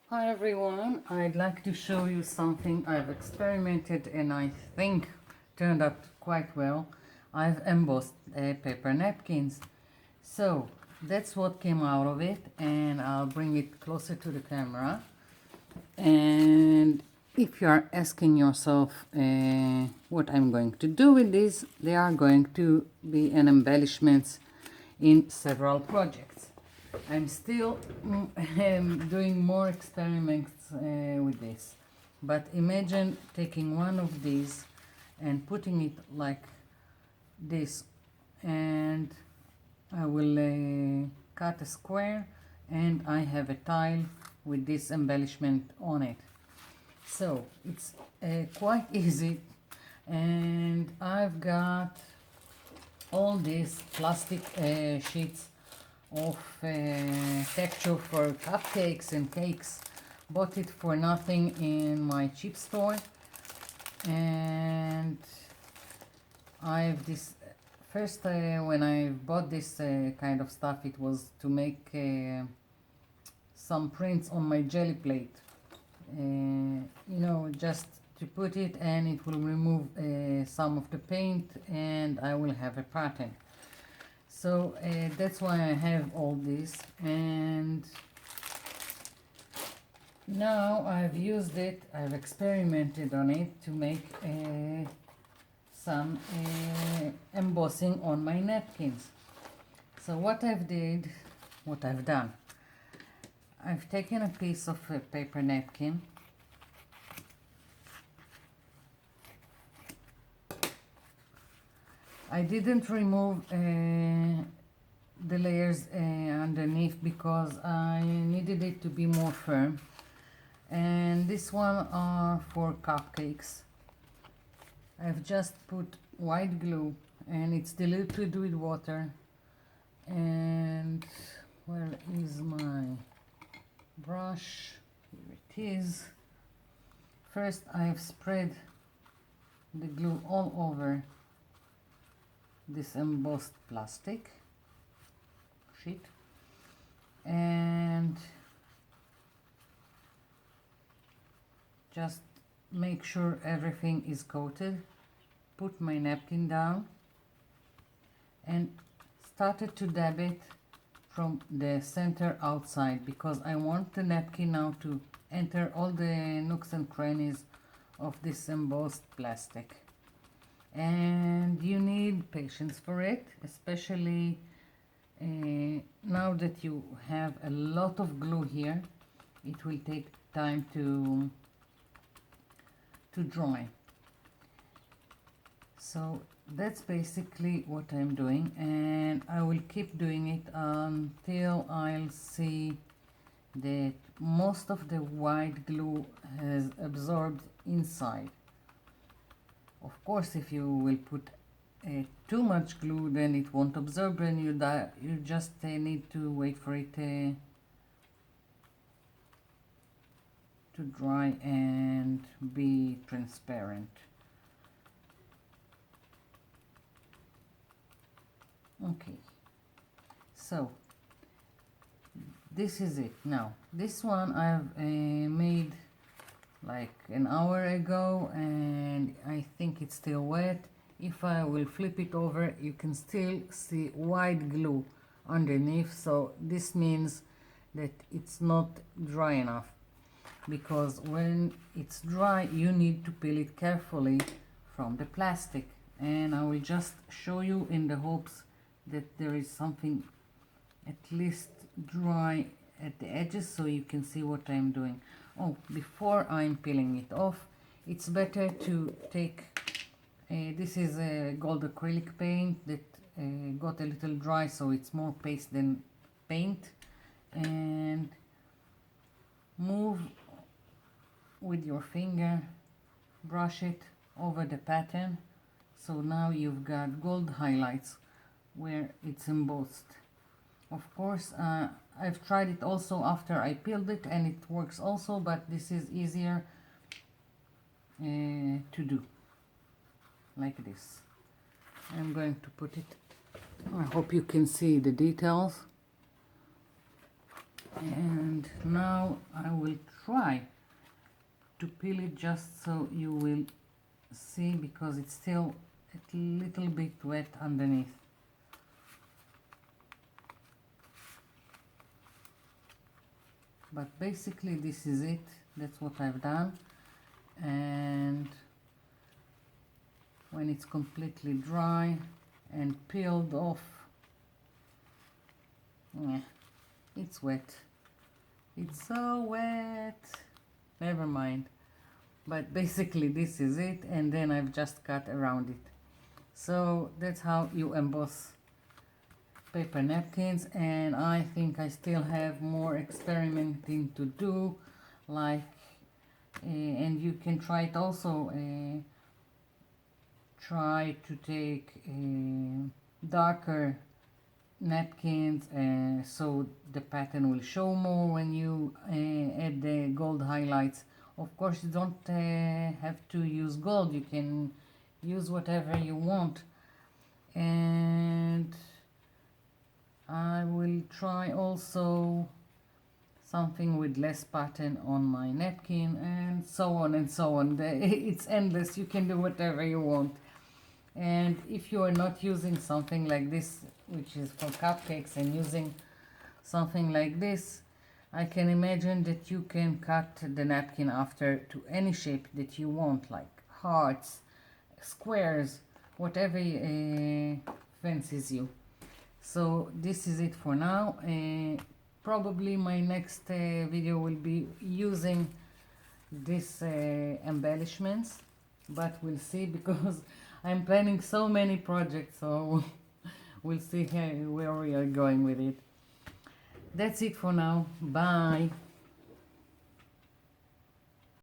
Hi everyone, I'd like to show you something I've experimented and I think turned out quite well. I've embossed paper napkins. So that's what came out of it, and I'll bring it closer to the camera. And if you are asking yourself what I'm going to do with these, they are going to be an embellishments in several projects. I'm still doing more experiments with this, but imagine taking one of these and putting it like this, and I will cut a square and I have a tile with this embellishment on it. So it's quite easy, and I've got all these plastic sheets of texture for cupcakes and cakes. Bought it for nothing in my cheap store, and I've this first when I bought this kind of stuff, it was to make some prints on my jelly plate, just to put it, and it will remove some of the paint and I will have a pattern. So that's why I have all this, and now I've used it, I've experimented on it to make some embossing on my napkins. So what I've done, I've taken a piece of a paper napkin, I didn't remove the layers underneath because I needed it to be more firm, and this one are for cupcakes. I've just put white glue and it's diluted with water, and where is my brush? Here it is. First I've spread the glue all over this embossed plastic sheet, and just make sure everything is coated. Put my napkin down and started to dab it from the center outside, because I want the napkin now to enter all the nooks and crannies of this embossed plastic. And you need patience for it, especially now that you have a lot of glue here. It will take time to dry. So that's basically what I'm doing, and I will keep doing it until I'll see that most of the white glue has absorbed inside. Of course, if you will put too much glue, then it won't absorb, and you just need to wait for it to dry and be transparent. Okay, so this is it. Now this one I've made like an hour ago, and I think it's still wet. If I will flip it over, you can still see white glue underneath, so this means that it's not dry enough, because when it's dry you need to peel it carefully from the plastic. And I will just show you in the hopes that there is something at least dry at the edges so you can see what I'm doing. Oh, before I'm peeling it off, it's better to take this is a gold acrylic paint that got a little dry, so it's more paste than paint, and move with your finger, brush it over the pattern, so now you've got gold highlights where it's embossed. Of course, I've tried it also after I peeled it and it works also, but this is easier to do like this. I'm going to put it, I hope you can see the details. And now I will try to peel it just so you will see, because it's still a little bit wet underneath. But basically this is it. That's what I've done. And when it's completely dry and peeled off, yeah, it's wet. It's so wet. Never mind. But basically this is it, and then I've just cut around it. So that's how you emboss paper napkins, and I think I still have more experimenting to do, like and you can try it also. Try to take darker napkins so the pattern will show more when you add the gold highlights. Of course, you don't have to use gold, you can use whatever you want. And I will try also something with less pattern on my napkin, and so on and so on. It's endless, you can do whatever you want. And if you are not using something like this, which is for cupcakes, and using something like this, I can imagine that you can cut the napkin after to any shape that you want, like hearts, squares, whatever fancies you. So this is it for now. Probably my next video will be using this embellishments, but we'll see, because I'm planning so many projects, so we'll see where we are going with it. That's it for now. Bye.